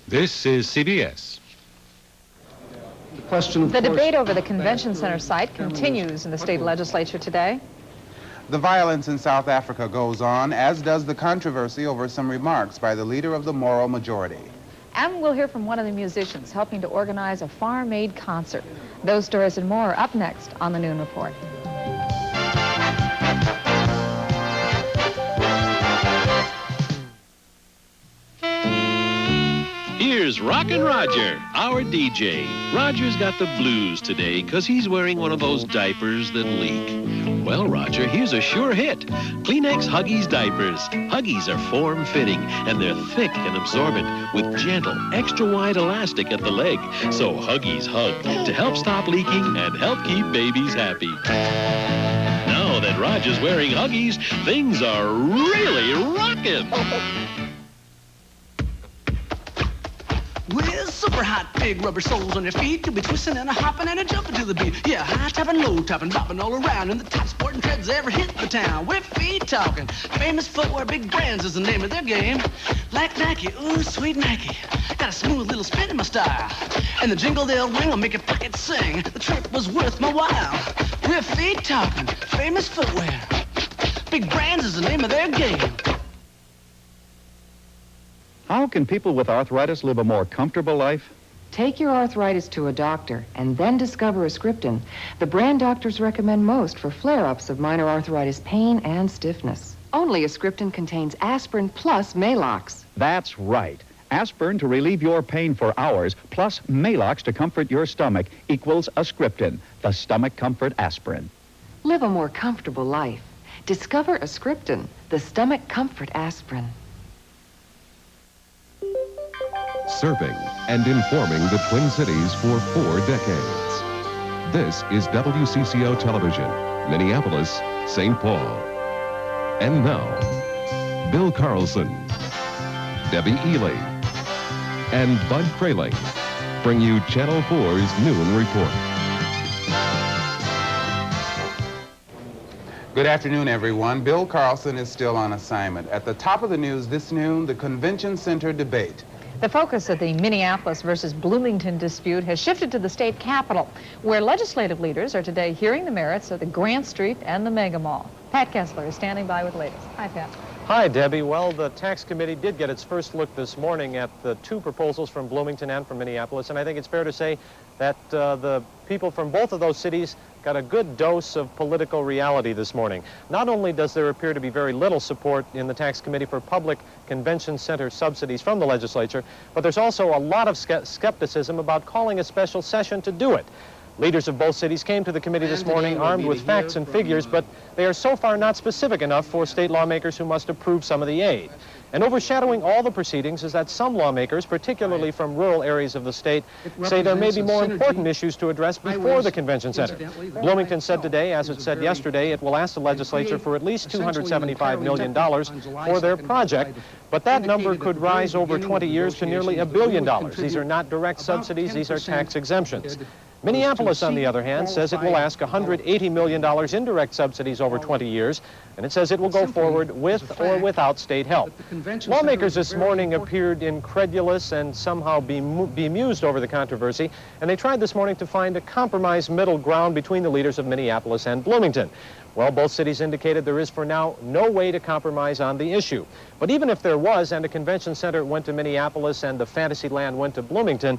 This is CBS. The debate over the convention center site continues in the state legislature today. The violence in South Africa goes on, as does the controversy over some remarks by the leader of the moral majority. And we'll hear from one of the musicians helping to organize a farm-aid concert. Those stories and more are up next on the Noon Report. Here's Rockin' Roger, our DJ. Roger's got the blues today because he's wearing one of those diapers that leak. Well, Roger, here's a sure hit. Kleenex Huggies diapers. Huggies are form-fitting, and they're thick and absorbent with gentle, extra-wide elastic at the leg. So Huggies hug to help stop leaking and help keep babies happy. Now that Roger's wearing Huggies, things are really rockin'. With super hot big rubber soles on your feet, you'll be twisting and a hopping and a jumping to the beat. Yeah, high tapping, low tapping, bopping all around, and the top sporting treads ever hit the town. We're feet talking, famous footwear, big brands is the name of their game. Like Nike, ooh, sweet Nike. Got a smooth little spin in my style, and the jingle they'll ring will make your pockets sing. The trip was worth my while. We're feet talking, famous footwear, big brands is the name of their game. How can people with arthritis live a more comfortable life? Take your arthritis to a doctor and then discover Ascriptin, the brand doctors recommend most for flare-ups of minor arthritis pain and stiffness. Only Ascriptin contains aspirin plus Maalox. That's right. Aspirin to relieve your pain for hours, plus Maalox to comfort your stomach equals Ascriptin, the stomach comfort aspirin. Live a more comfortable life. Discover Ascriptin, the stomach comfort aspirin. Serving and informing the Twin Cities for 4 decades. This is WCCO Television, Minneapolis, St. Paul. And now, Bill Carlson, Debbie Ely, and Bud Frayling bring you Channel 4's Noon Report. Good afternoon, everyone. Bill Carlson is still on assignment. At the top of the news this noon, the Convention Center debate. The focus of the Minneapolis versus Bloomington dispute has shifted to the state capitol, where legislative leaders are today hearing the merits of the Grant Street and the Mega Mall. Pat Kessler is standing by with the latest. Hi, Pat. Hi, Debbie. Well, the tax committee did get its first look this morning at the 2 proposals from Bloomington and from Minneapolis, and I think it's fair to say that the people from both of those cities got a good dose of political reality this morning. Not only does there appear to be very little support in the tax committee for public convention center subsidies from the legislature, but there's also a lot of skepticism about calling a special session to do it. Leaders of both cities came to the committee this morning armed with facts and figures, but they are so far not specific enough for state lawmakers who must approve some of the aid. And overshadowing all the proceedings is that some lawmakers, particularly from rural areas of the state, say there may be more important issues to address before the convention center. Bloomington said today, as it said yesterday, it will ask the legislature for at least $275 million for their project, but that number could rise over 20 years to nearly $1 billion. These are not direct subsidies, these are tax exemptions. Minneapolis, on the other hand, says it will ask $180 million in direct subsidies over 20 years, and it says it will go forward with or without state help. Lawmakers this morning appeared incredulous and somehow bemused over the controversy, and they tried this morning to find a compromise middle ground between the leaders of Minneapolis and Bloomington. Well, both cities indicated there is for now no way to compromise on the issue. But even if there was, and a convention center went to Minneapolis and the Fantasyland went to Bloomington,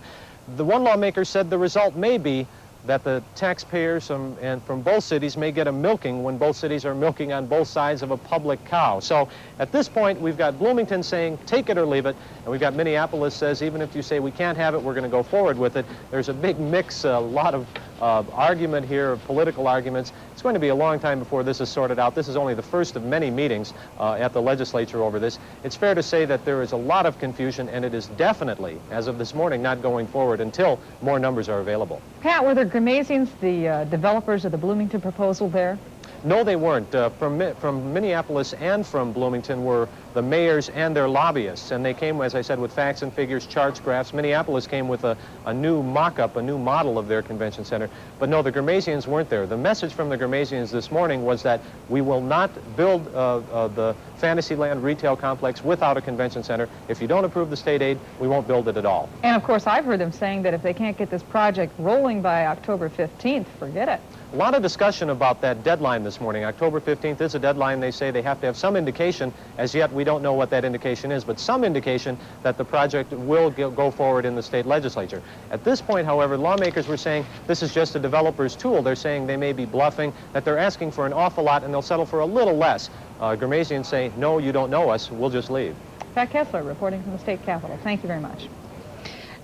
the one lawmaker said the result may be that the taxpayers from both cities may get a milking when both cities are milking on both sides of a public cow. So at this point, we've got Bloomington saying, take it or leave it, and we've got Minneapolis says, even if you say we can't have it, we're going to go forward with it. There's a big mix, a lot of argument here, political arguments. It's going to be a long time before this is sorted out. This is only the first of many meetings at the legislature over this. It's fair to say that there is a lot of confusion, and it is definitely, as of this morning, not going forward until more numbers are available. Pat, were there Gramasians, the developers of the Bloomington proposal there? No, they weren't. From Minneapolis and from Bloomington were the mayors and their lobbyists. And they came, as I said, with facts and figures, charts, graphs. Minneapolis came with a new mock-up, a new model of their convention center. But no, the Ghermesians weren't there. The message from the Ghermesians this morning was that we will not build the Fantasyland retail complex without a convention center. If you don't approve the state aid, we won't build it at all. And of course, I've heard them saying that if they can't get this project rolling by October 15th, forget it. A lot of discussion about that deadline this morning. October 15th is a deadline. They say they have to have some indication. As yet, we don't know what that indication is, but some indication that the project will go forward in the state legislature. At this point, however, lawmakers were saying this is just a developer's tool. They're saying they may be bluffing, that they're asking for an awful lot, and they'll settle for a little less. Ghermesians say, no, you don't know us. We'll just leave. Pat Kessler reporting from the state capitol. Thank you very much.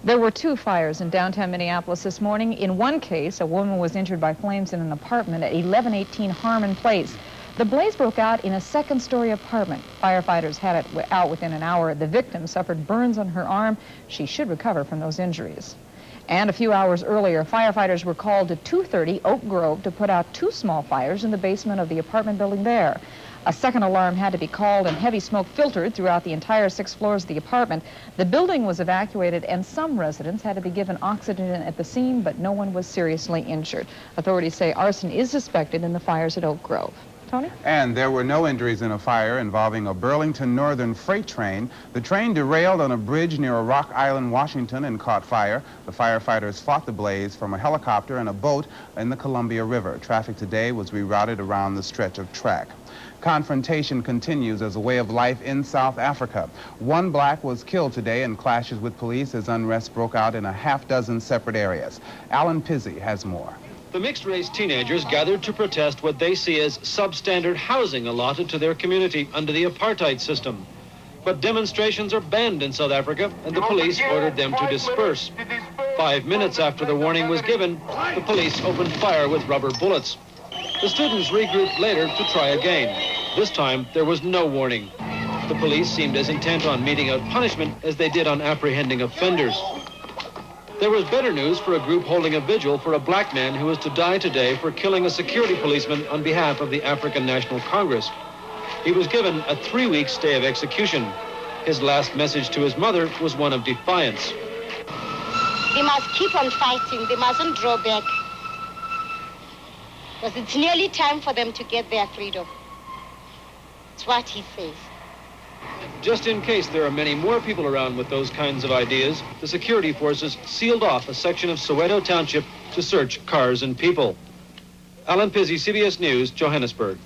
There were 2 fires in downtown Minneapolis this morning. In one case, a woman was injured by flames in an apartment at 1118 Harmon Place. The blaze broke out in a second-story apartment. Firefighters had it out within an hour. The victim suffered burns on her arm. She should recover from those injuries. And a few hours earlier, firefighters were called to 230 Oak Grove to put out 2 small fires in the basement of the apartment building there. A second alarm had to be called and heavy smoke filtered throughout the entire 6 floors of the apartment. The building was evacuated and some residents had to be given oxygen at the scene, but no one was seriously injured. Authorities say arson is suspected in the fires at Oak Grove. Tony? And there were no injuries in a fire involving a Burlington Northern freight train. The train derailed on a bridge near Rock Island, Washington, and caught fire. The firefighters fought the blaze from a helicopter and a boat in the Columbia River. Traffic today was rerouted around the stretch of track. Confrontation continues as a way of life in South Africa. 1 black was killed today in clashes with police as unrest broke out in a half-dozen separate areas. Alan Pizzi has more. The mixed-race teenagers gathered to protest what they see as substandard housing allotted to their community under the apartheid system. But demonstrations are banned in South Africa, and the police ordered them to disperse. 5 minutes after the warning was given, the police opened fire with rubber bullets. The students regrouped later to try again. This time, there was no warning. The police seemed as intent on meting out punishment as they did on apprehending offenders. There was better news for a group holding a vigil for a black man who was to die today for killing a security policeman on behalf of the African National Congress. He was given a 3-week stay of execution. His last message to his mother was one of defiance. They must keep on fighting. They mustn't draw back. Because it's nearly time for them to get their freedom. It's what he says. Just in case there are many more people around with those kinds of ideas, the security forces sealed off a section of Soweto Township to search cars and people. Alan Pizzi, CBS News, Johannesburg.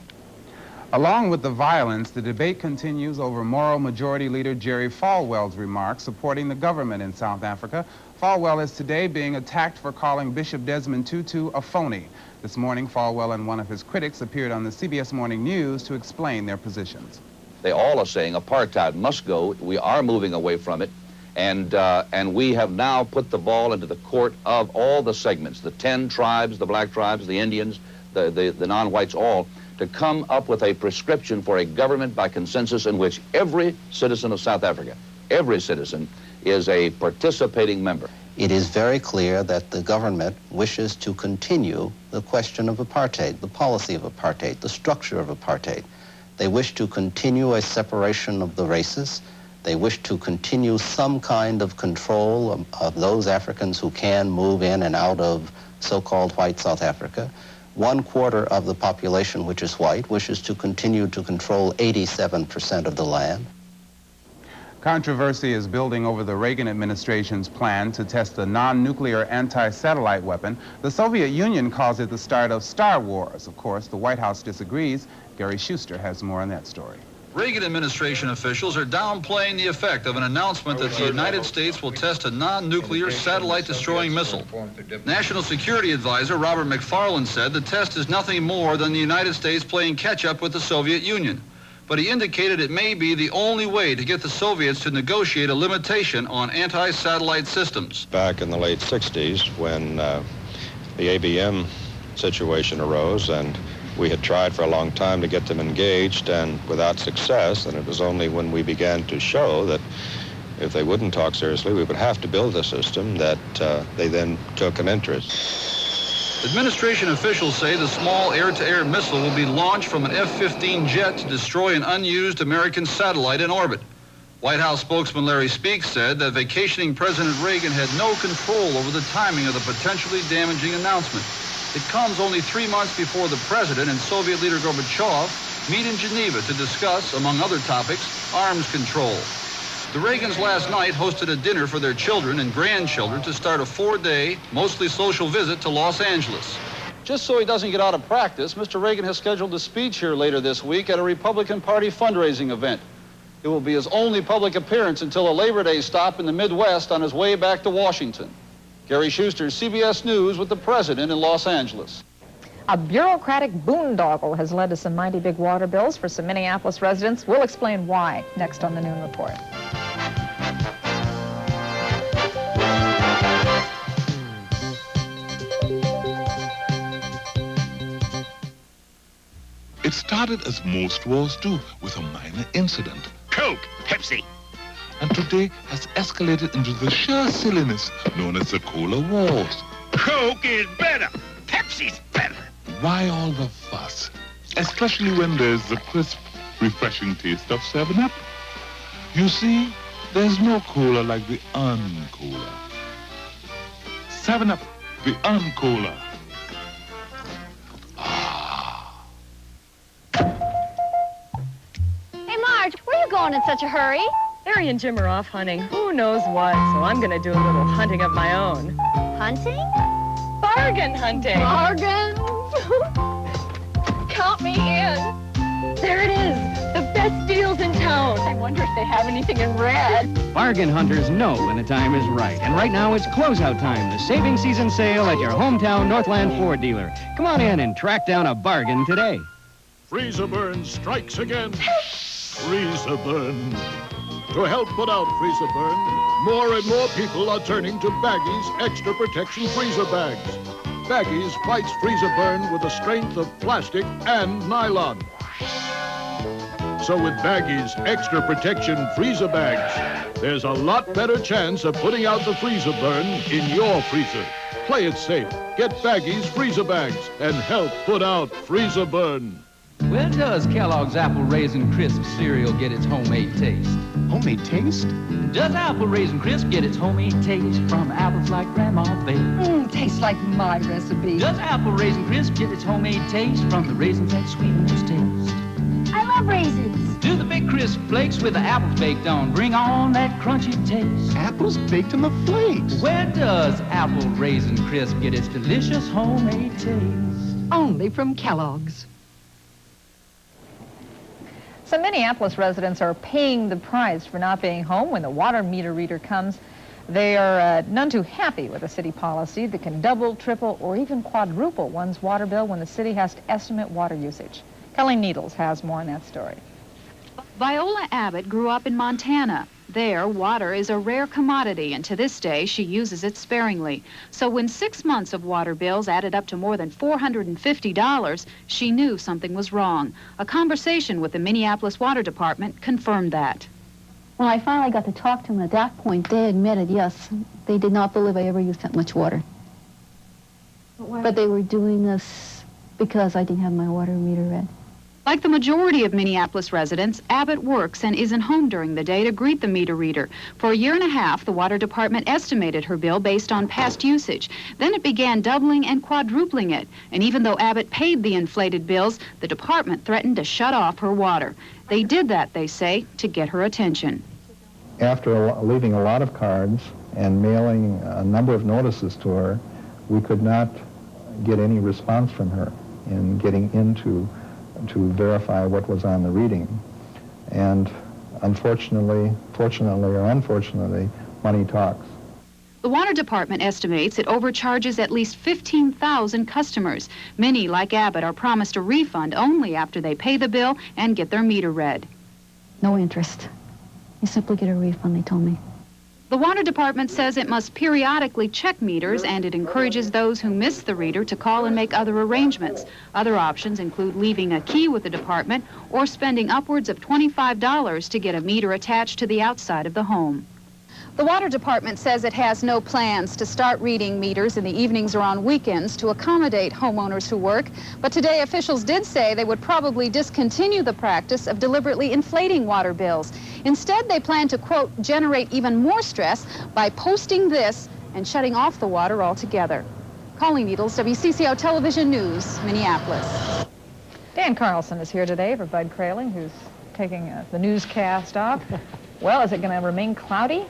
Along with the violence, the debate continues over Moral Majority Leader Jerry Falwell's remarks supporting the government in South Africa. Falwell is today being attacked for calling Bishop Desmond Tutu a phony. This morning, Falwell and one of his critics appeared on the CBS Morning News to explain their positions. They all are saying apartheid must go. We are moving away from it. And we have now put the ball into the court of all the segments, the 10 tribes, the black tribes, the Indians, the non-whites, all, to come up with a prescription for a government by consensus in which every citizen of South Africa, every citizen, is a participating member. It is very clear that the government wishes to continue the question of apartheid, the policy of apartheid, the structure of apartheid. They wish to continue a separation of the races. They wish to continue some kind of control of those Africans who can move in and out of so-called white South Africa. 1/4 of the population, which is white, wishes to continue to control 87% of the land. Controversy is building over the Reagan administration's plan to test a non-nuclear anti-satellite weapon. The Soviet Union calls it the start of Star Wars. Of course, the White House disagrees. Gary Schuster has more on that story. Reagan administration officials are downplaying the effect of an announcement that the United States will test a non-nuclear satellite-destroying missile. National Security Advisor Robert McFarlane said the test is nothing more than the United States playing catch-up with the Soviet Union. But he indicated it may be the only way to get the Soviets to negotiate a limitation on anti-satellite systems. Back in the late 60s, when the ABM situation arose, and we had tried for a long time to get them engaged, and without success, and it was only when we began to show that if they wouldn't talk seriously, we would have to build a system that they then took an interest. Administration officials say the small air-to-air missile will be launched from an F-15 jet to destroy an unused American satellite in orbit. White House spokesman Larry Speaks said that vacationing President Reagan had no control over the timing of the potentially damaging announcement. It comes only 3 months before the president and Soviet leader Gorbachev meet in Geneva to discuss, among other topics, arms control. The Reagans last night hosted a dinner for their children and grandchildren to start a 4-day, mostly social visit to Los Angeles. Just so he doesn't get out of practice, Mr. Reagan has scheduled a speech here later this week at a Republican Party fundraising event. It will be his only public appearance until a Labor Day stop in the Midwest on his way back to Washington. Gary Schuster, CBS News, with the president in Los Angeles. A bureaucratic boondoggle has led to some mighty big water bills for some Minneapolis residents. We'll explain why next on the Noon Report. It started as most wars do, with a minor incident. Coke, Pepsi. And today has escalated into the sheer silliness known as the Cola Wars. Coke is better. Pepsi's better. Why all the fuss? Especially when there's the crisp, refreshing taste of 7-Up. You see, there's no cola like the un-cola. 7-Up, the un-cola. Hey, Marge, where are you going in such a hurry? Harry and Jim are off hunting who knows what, so I'm going to do a little hunting of my own. Hunting? Bargain hunting. Bargains? Count me in. There it is, the best deals in town. I wonder if they have anything in red. Bargain hunters know when the time is right. And right now it's closeout time, the saving season sale at your hometown Northland Ford dealer. Come on in and track down a bargain today. Freezer burn strikes again. Freezer burn. To help put out freezer burn, more and more people are turning to Baggy's Extra Protection Freezer Bags. Baggy's fights freezer burn with the strength of plastic and nylon. So with Baggy's Extra Protection Freezer Bags, there's a lot better chance of putting out the freezer burn in your freezer. Play it safe. Get Baggy's Freezer Bags and help put out freezer burn. Where does Kellogg's Apple Raisin Crisp cereal get its homemade taste? Homemade taste? Does Apple Raisin Crisp get its homemade taste from apples like Grandma baked? Tastes like my recipe. Does Apple Raisin Crisp get its homemade taste from the raisins that sweeten its taste? I love raisins. Do the big crisp flakes with the apples baked on bring on that crunchy taste? Apples baked in the flakes. Where does Apple Raisin Crisp get its delicious homemade taste? Only from Kellogg's. Some Minneapolis residents are paying the price for not being home when the water meter reader comes. They are none too happy with a city policy that can double, triple, or even quadruple one's water bill when the city has to estimate water usage. Kelly Needles has more on that story. Viola Abbott grew up in Montana. There, water is a rare commodity, and to this day, she uses it sparingly. So when 6 months of water bills added up to more than $450, she knew something was wrong. A conversation with the Minneapolis Water Department confirmed that. When I finally got to talk to them at that point, they admitted, yes, they did not believe I ever used that much water. But they were doing this because I didn't have my water meter read. Like the majority of Minneapolis residents, Abbott works and isn't home during the day to greet the meter reader. For a year and a half, the water department estimated her bill based on past usage. Then it began doubling and quadrupling it. And even though Abbott paid the inflated bills, the department threatened to shut off her water. They did that, they say, to get her attention. After leaving a lot of cards and mailing a number of notices to her, we could not get any response from her in getting into to verify what was on the reading. And unfortunately, fortunately or unfortunately, money talks. The water department estimates it overcharges at least 15,000 customers. Many, like Abbott, are promised a refund only after they pay the bill and get their meter read. No interest. You simply get a refund, they told me. The water department says it must periodically check meters, and it encourages those who miss the reader to call and make other arrangements. Other options include leaving a key with the department or spending upwards of $25 to get a meter attached to the outside of the home. The Water Department says it has no plans to start reading meters in the evenings or on weekends to accommodate homeowners who work. But today, officials did say they would probably discontinue the practice of deliberately inflating water bills. Instead, they plan to, quote, generate even more stress by posting this and shutting off the water altogether. Calling Needles, WCCO Television News, Minneapolis. Dan Carlson is here today for Bud Kraling, who's taking the newscast off. Well, is it going to remain cloudy?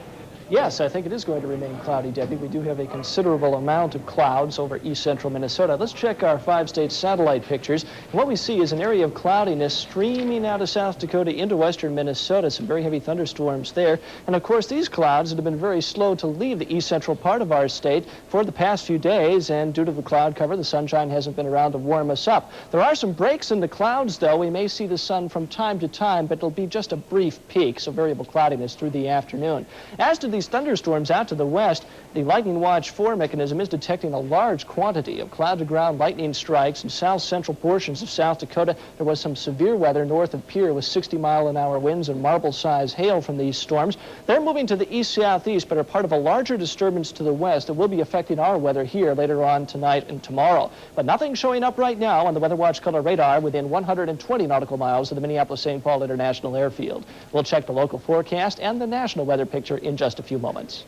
Yes, I think it is going to remain cloudy, Debbie. We do have a considerable amount of clouds over east central Minnesota. Let's check our 5-state satellite pictures. And what we see is an area of cloudiness streaming out of South Dakota into western Minnesota. Some very heavy thunderstorms there. And of course, these clouds have been very slow to leave the east central part of our state for the past few days. And due to the cloud cover, the sunshine hasn't been around to warm us up. There are some breaks in the clouds, though. We may see the sun from time to time, but it'll be just a brief peak, so variable cloudiness through the afternoon. As to these thunderstorms out to the west, the Lightning Watch 4 mechanism is detecting a large quantity of cloud-to-ground lightning strikes in south-central portions of South Dakota. There was some severe weather north of Pierre with 60-mile-an-hour winds and marble-sized hail from these storms. They're moving to the east-southeast, but are part of a larger disturbance to the west that will be affecting our weather here later on tonight and tomorrow. But nothing showing up right now on the Weather Watch color radar within 120 nautical miles of the Minneapolis-St. Paul International Airfield. We'll check the local forecast and the national weather picture in just a few moments.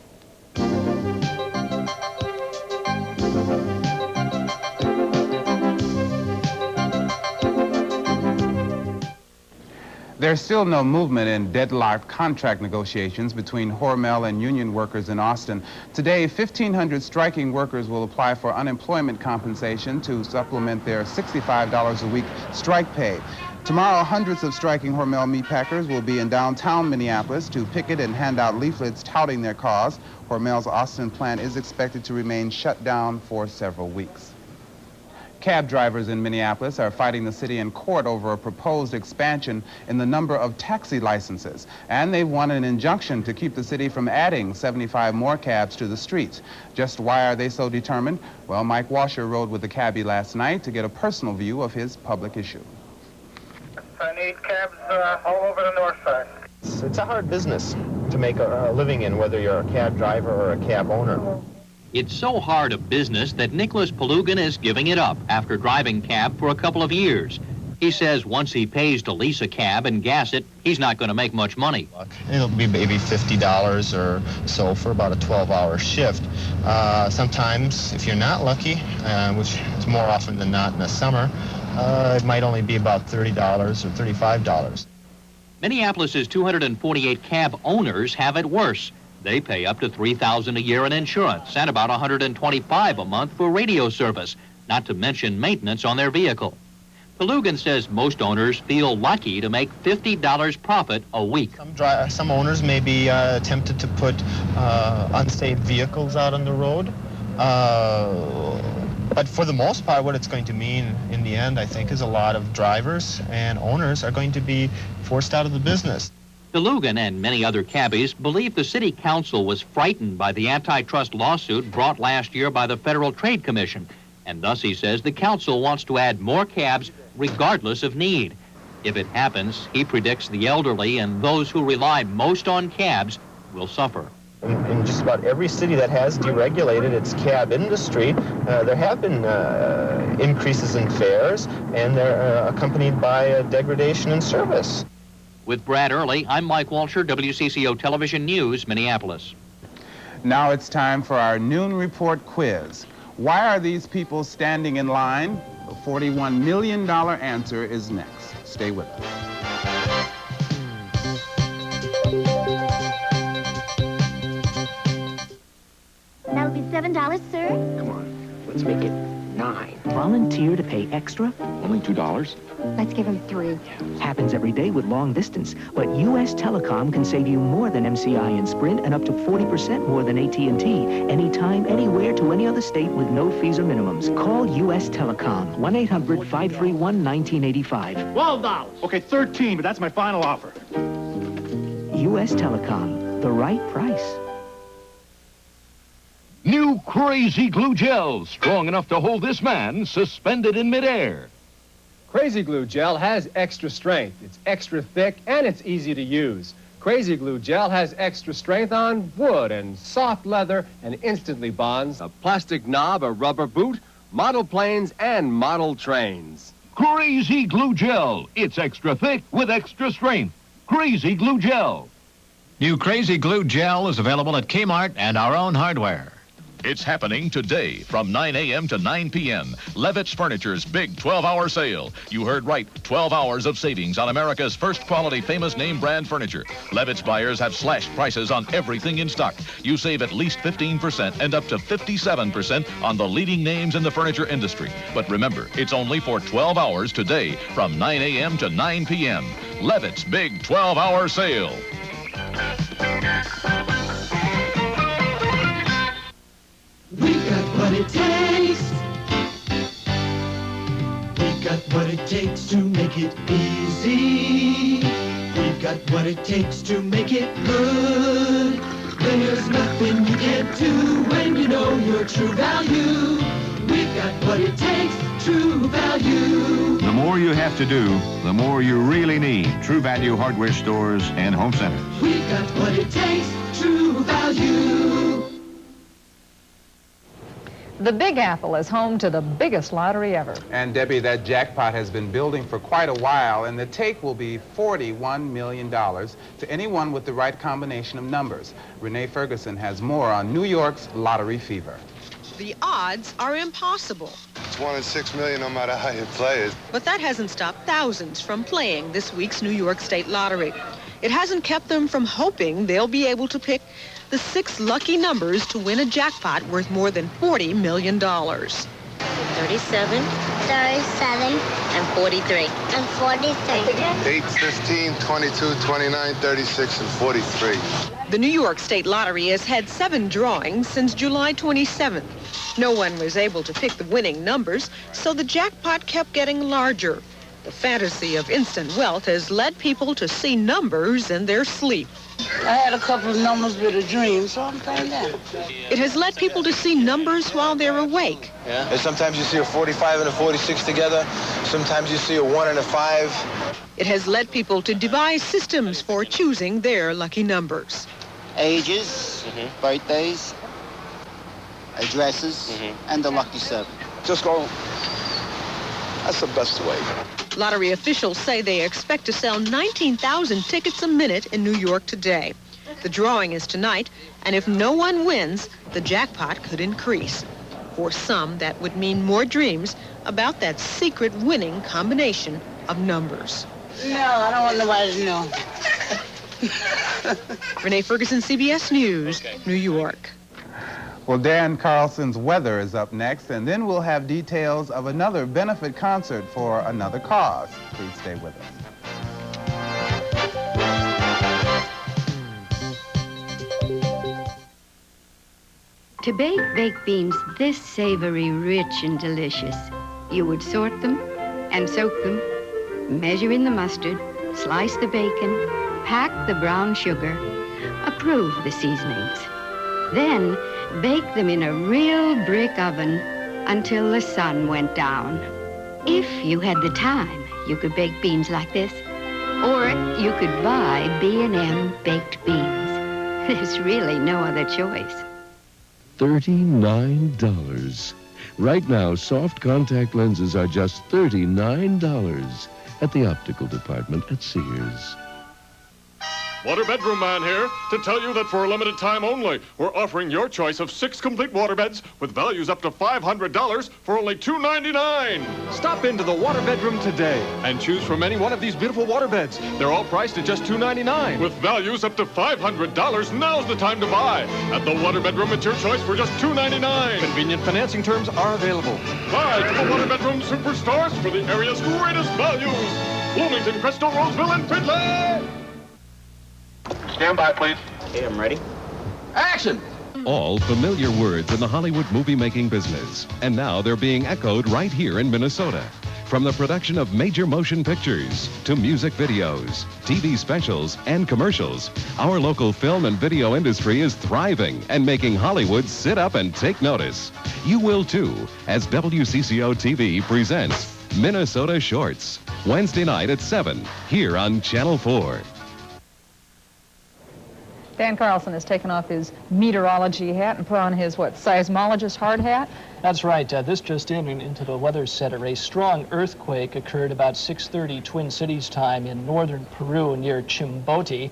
There's still no movement in deadlocked contract negotiations between Hormel and union workers in Austin. Today, 1,500 striking workers will apply for unemployment compensation to supplement their $65 a week strike pay. Tomorrow, hundreds of striking Hormel meatpackers will be in downtown Minneapolis to picket and hand out leaflets touting their cause. Hormel's Austin plant is expected to remain shut down for several weeks. Cab drivers in Minneapolis are fighting the city in court over a proposed expansion in the number of taxi licenses. And they've won an injunction to keep the city from adding 75 more cabs to the streets. Just why are they so determined? Well, Mike Washer rode with the cabbie last night to get a personal view of his public issue. I need cabs all over the north side. It's a hard business to make a living in, whether you're a cab driver or a cab owner. It's so hard a business that Nicholas Palugin is giving it up after driving cab for a couple of years. He says once he pays to lease a cab and gas it, he's not going to make much money. It'll be maybe $50 or so for about a 12-hour shift. Sometimes, if you're not lucky, which is more often than not in the summer, it might only be about $30 or $35. Minneapolis's 248 cab owners have it worse. They pay up to $3,000 a year in insurance and about $125 a month for radio service, not to mention maintenance on their vehicle. Palugin says most owners feel lucky to make $50 profit a week. Some owners may be tempted to put unsafe vehicles out on the road. But for the most part, what it's going to mean in the end, I think, is a lot of drivers and owners are going to be forced out of the business. Palugin and many other cabbies believe the city council was frightened by the antitrust lawsuit brought last year by the Federal Trade Commission. And thus, he says, the council wants to add more cabs regardless of need. If it happens, he predicts the elderly and those who rely most on cabs will suffer. In just about every city that has deregulated its cab industry, there have been increases in fares, and they're accompanied by a degradation in service. With Brad Early, I'm Mike Walsher, WCCO Television News, Minneapolis. Now it's time for our noon report quiz. Why are these people standing in line? The $41 million answer is next. Stay with us. That'll be $7, sir. Come on, let's make it 9. Volunteer to pay extra? Only $2. Let's give him 3. Happens every day with long distance, but U.S. Telecom can save you more than MCI and Sprint and up to 40% more than AT&T. Anytime, anywhere, to any other state with no fees or minimums. Call U.S. Telecom, 1-800-531-1985. $12. Okay, 13, but that's my final offer. U.S. Telecom, the right price. New Crazy Glue Gel, strong enough to hold this man suspended in midair. Crazy Glue Gel has extra strength. It's extra thick and it's easy to use. Crazy Glue Gel has extra strength on wood and soft leather and instantly bonds a plastic knob, a rubber boot, model planes, and model trains. Crazy Glue Gel. It's extra thick with extra strength. Crazy Glue Gel. New Crazy Glue Gel is available at Kmart and our own hardware. It's happening today from 9 a.m. to 9 p.m. Levitt's Furniture's big 12-hour sale. You heard right, 12 hours of savings on America's first quality famous name brand furniture. Levitt's buyers have slashed prices on everything in stock. You save at least 15% and up to 57% on the leading names in the furniture industry. But remember, it's only for 12 hours today from 9 a.m. to 9 p.m. Levitt's big 12-hour sale. We've got what it takes. We've got what it takes to make it easy. We've got what it takes to make it good. There's nothing you can't do when you know your true value. We've got what it takes, true value. The more you have to do, the more you really need True Value hardware stores and home centers. We've got what it takes, true value. The Big Apple is home to the biggest lottery ever. And Debbie, that jackpot has been building for quite a while, and the take will be $41 million to anyone with the right combination of numbers. Renee Ferguson has more on New York's lottery fever. The odds are impossible. It's 1 in 6 million no matter how you play it. But that hasn't stopped thousands from playing this week's New York State Lottery. It hasn't kept them from hoping they'll be able to pick the 6 lucky numbers to win a jackpot worth more than $40 million. 37, and 43. And 43. 8, 15, 22, 29, 36, and 43. The New York State Lottery has had 7 drawings since July 27th. No one was able to pick the winning numbers, so the jackpot kept getting larger. The fantasy of instant wealth has led people to see numbers in their sleep. I had a couple of numbers with a dream, so I'm playing that. It has led people to see numbers while they're awake. Yeah. And sometimes you see a 45 and a 46 together. Sometimes you see a 1 and a 5. It has led people to devise systems for choosing their lucky numbers. Ages, birthdays, addresses, and the lucky 7. Just go. That's the best way. Lottery officials say they expect to sell 19,000 tickets a minute in New York today. The drawing is tonight, and if no one wins, the jackpot could increase. For some, that would mean more dreams about that secret winning combination of numbers. No, I don't want nobody to know. Renee Ferguson, CBS News, New York. Well, Dan Carlson's weather is up next, and then we'll have details of another benefit concert for another cause. Please stay with us. To bake baked beans this savory, rich, and delicious, you would sort them and soak them, measure in the mustard, slice the bacon, pack the brown sugar, approve the seasonings. Then bake them in a real brick oven until the sun went down. If you had the time, you could bake beans like this, or you could buy B&M baked beans. There's really no other choice. $39. Right now, soft contact lenses are just $39 at the optical department at Sears. Water Bedroom Man here to tell you that for a limited time only, we're offering your choice of 6 complete waterbeds with values up to $500 for only $2.99. Stop into the Water Bedroom today and choose from any one of these beautiful waterbeds. They're all priced at just $2.99. With values up to $500, now's the time to buy. At the Water Bedroom, it's your choice for just $2.99. Convenient financing terms are available. Buy to the Water Bedroom Superstores for the area's greatest values. Bloomington, Crystal, Roseville, and Findlay. Stand by, please. Okay, I'm ready. Action! All familiar words in the Hollywood movie-making business. And now they're being echoed right here in Minnesota. From the production of major motion pictures to music videos, TV specials, and commercials, our local film and video industry is thriving and making Hollywood sit up and take notice. You will too, as WCCO-TV presents Minnesota Shorts, Wednesday night at 7, here on Channel 4. Dan Carlson has taken off his meteorology hat and put on his, seismologist hard hat? That's right. This just into the weather center. A strong earthquake occurred about 6:30 Twin Cities time in northern Peru near Chimbote.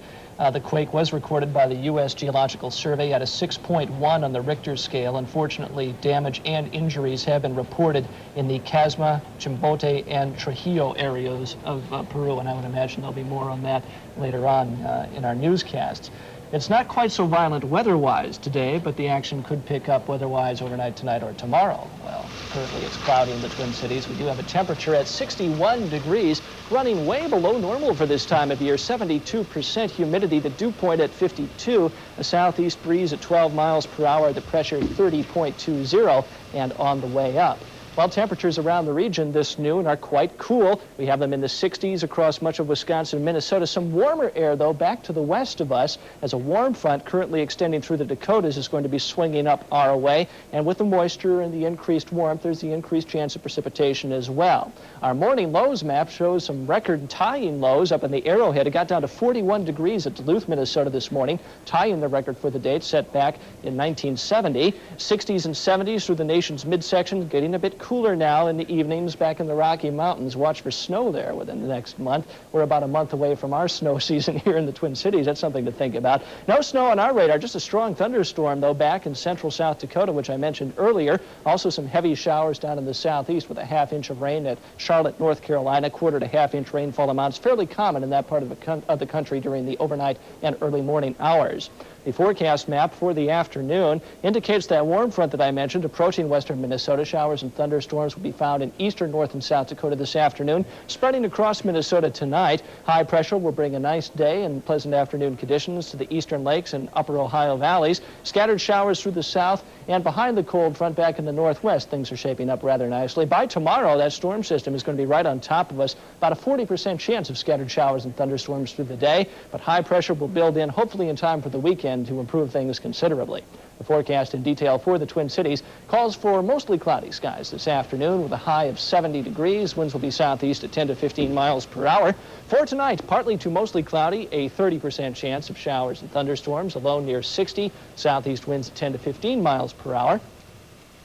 The quake was recorded by the U.S. Geological Survey at a 6.1 on the Richter scale. Unfortunately, damage and injuries have been reported in the Casma, Chimbote, and Trujillo areas of Peru, and I would imagine there'll be more on that later on in our newscasts. It's not quite so violent weather-wise today, but the action could pick up weather-wise overnight tonight or tomorrow. Well, currently it's cloudy in the Twin Cities. We do have a temperature at 61 degrees, running way below normal for this time of year. 72% humidity, the dew point at 52, a southeast breeze at 12 miles per hour, the pressure 30.20, and on the way up. Well, temperatures around the region this noon are quite cool. We have them in the 60s across much of Wisconsin and Minnesota. Some warmer air, though, back to the west of us as a warm front currently extending through the Dakotas is going to be swinging up our way. And with the moisture and the increased warmth, there's the increased chance of precipitation as well. Our morning lows map shows some record-tying lows up in the Arrowhead. It got down to 41 degrees at Duluth, Minnesota this morning, tying the record for the date set back in 1970. 60s and 70s through the nation's midsection, getting a bit cooler now in the evenings back in the Rocky Mountains. Watch for snow there within the next month. We're about a month away from our snow season here in the Twin Cities. That's something to think about. No snow on our radar, just a strong thunderstorm, though, back in central South Dakota, which I mentioned earlier. Also some heavy showers down in the southeast with a half-inch of rain at Charlotte, North Carolina. Quarter to half-inch rainfall amounts fairly common in that part of the country during the overnight and early morning hours. The forecast map for the afternoon indicates that warm front that I mentioned approaching western Minnesota. Showers and thunderstorms will be found in eastern North and South Dakota this afternoon, spreading across Minnesota tonight. High pressure will bring a nice day and pleasant afternoon conditions to the eastern lakes and upper Ohio valleys. Scattered showers through the south and behind the cold front back in the northwest. Things are shaping up rather nicely. By tomorrow, that storm system is going to be right on top of us. About a 40% chance of scattered showers and thunderstorms through the day, but high pressure will build in hopefully in time for the weekend to improve things considerably. The forecast in detail for the Twin Cities calls for mostly cloudy skies this afternoon with a high of 70 degrees. Winds will be southeast at 10 to 15 miles per hour. For tonight, partly to mostly cloudy, a 30% chance of showers and thunderstorms, a low near 60. Southeast winds at 10 to 15 miles per hour.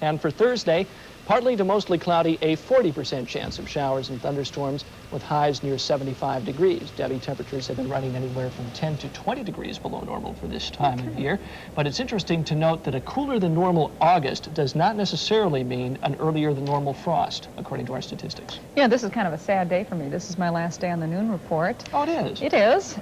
And for Thursday, partly to mostly cloudy, a 40% chance of showers and thunderstorms with highs near 75 degrees. Daily temperatures have been running anywhere from 10 to 20 degrees below normal for this time of year. But it's interesting to note that a cooler than normal August does not necessarily mean an earlier than normal frost, according to our statistics. Yeah, this is kind of a sad day for me. This is my last day on the noon report. Oh, it is? It is.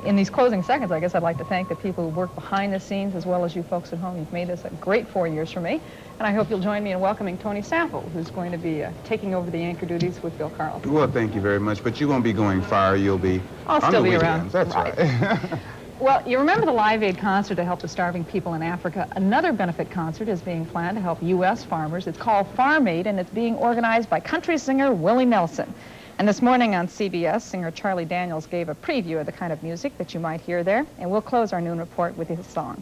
In these closing seconds, I guess I'd like to thank the people who work behind the scenes as well as you folks at home. You've made this a great 4 years for me. And I hope you'll join me in welcoming Tony Saffold, who's going to be taking over the anchor duties with Bill Carlson. Well, thank you very much, but you won't be going far. You'll be I'll on still the be weekends. around. That's right. Well, you remember the Live Aid concert to help the starving people in Africa. Another benefit concert is being planned to help U.S. farmers. It's called Farm Aid, and it's being organized by country singer Willie Nelson. And this morning on CBS, singer Charlie Daniels gave a preview of the kind of music that you might hear there. And we'll close our noon report with his song.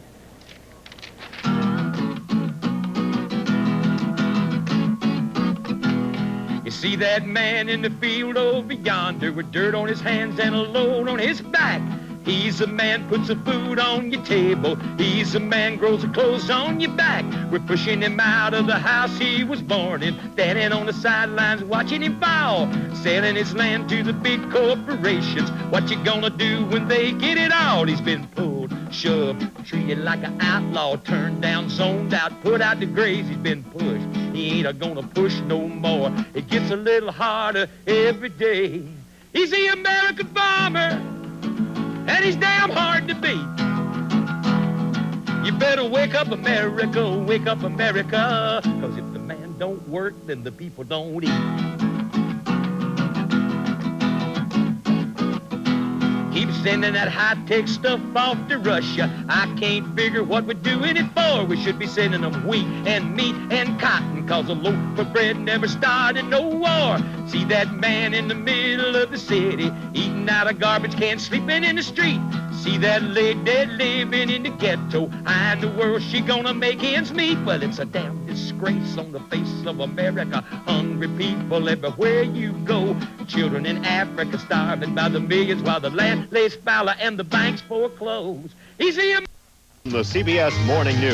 You see that man in the field over yonder with dirt on his hands and a load on his back. He's a man puts the food on your table. He's a man grows the clothes on your back. We're pushing him out of the house he was born in, standing on the sidelines watching him fall, selling his land to the big corporations. What you gonna do when they get it all? He's been pulled, shoved, treated like an outlaw, turned down, zoned out, put out to graze. He's been pushed. He ain't gonna push no more. It gets a little harder every day. He's the American farmer, and he's damn hard to beat. You better wake up, America, 'cause if the man don't work, then the people don't eat. Keep sending that high-tech stuff off to Russia. I can't figure what we're doing it for. We should be sending them wheat and meat and cotton, 'cause a loaf of bread never started no war. See that man in the middle of the city, eating out of garbage cans, sleeping in the street. See that lady living in the ghetto. How in the world she gonna make ends meet? Well, it's a damn disgrace on the face of America. Hungry people everywhere you go. children in Africa starving by the millions while the land lays fallow and the banks foreclose. He's the CBS Morning News.